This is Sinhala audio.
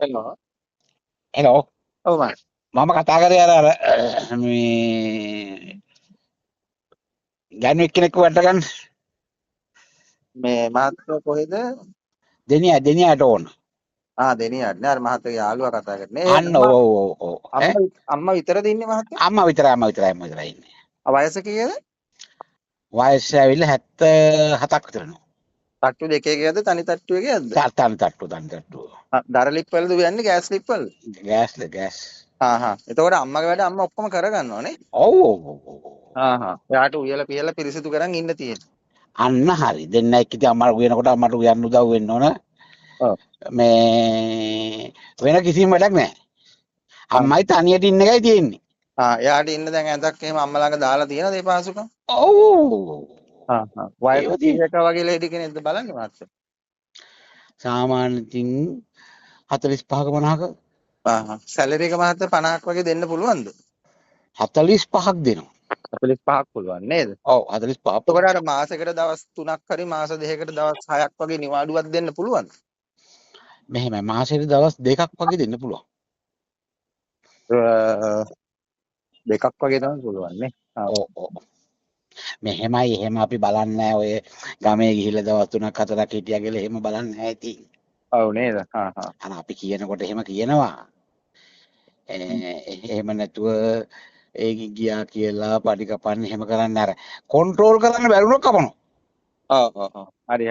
හෙලෝ. හෙලෝ ඔව් මම. මම කතා කරේ අර මේ ගෑනු එක්කෙනෙක්ව වැඩ ගන්න මේ මහත්තයා කොහෙද? දෙනියට ඕන. දෙනියට නේ. අර මහත්තයාගේ යාළුවා කතා කරන්නේ. ඒ අන්න ඔව් ඔව් ඔව් ඈ අම්මා විතරද ඉන්නේ මහත්තයා? අම්මා විතරයි ඉන්නේ. වයස කීයද? වයස ඇවිල්ලා 77ක් විතර නෝ. තට්ටු දෙකේ ගියද තනි තට්ටු එකේද? තනි තට්ටු. දර ලිප් වලද යන්නේ ගෑස් ලිප් වලද? ගෑස්. එතකොට අම්මගේ වැඩ අම්මා ඔක්කොම කරගන්නවා නේ? ඔව්. එයාට උයලා පිහලා පිරිසිදු කරන් ඉන්න තියෙන්නේ. අන්න හරි. දෙන්නෙක් ඉතින් අම්මට උයනකොට අම්මට උයන්න උදව් වෙන්න ඕන. ඔව්. මේ වෙන කිසිම වැඩක් නැහැ. අම්මයි තනියට ඉන්න එකයි තියෙන්නේ. එයාට ඉන්න දැන් ඇඳක් එහෙම අම්මා ළඟ දාලා තියෙනද ඒ පාසුකම්? ඔව්. වයස කීයක වගේ ලේඩි කෙනෙක්ද බලන්න මහත්තයා? සාමාන්‍යයෙන් 45ක 50ක. සැලරි එක මහත්තයා 50ක් වගේ දෙන්න පුළුවන්ද? 45ක් දෙනවා. 45ක් පුළුවන් නේද? ඔව් 45ක්. එතකොට අර මාසෙකට දවස් 3ක් හරි මාස දෙකකට දවස් 6ක් වගේ නිවාඩුවක් දෙන්න පුළුවන්. මෙහෙමයි මාසෙට දවස් 2ක් වගේ දෙන්න පුළුවන්. දෙකක් වගේ තමයි පුළුවන් නේ. ඔව්. මෙහෙමයි එහෙම අපි බලන්නේ ඔය ගමේ ගිහිල්ලා දවස් 3ක් 4ක් හිටියා කියලා එහෙම බලන්නේ නැහැ ඉතින්. ඔව් නේද? අර අපි කියනකොට එහෙම කියනවා. එහෙම නැතුව ඒ ගියා කියලා පඩි කපන්න එහෙම කරන්නේ අර කන්ට්‍රෝල් කරන්න බැරුණොත් කපනවා. ඔව්. හරි.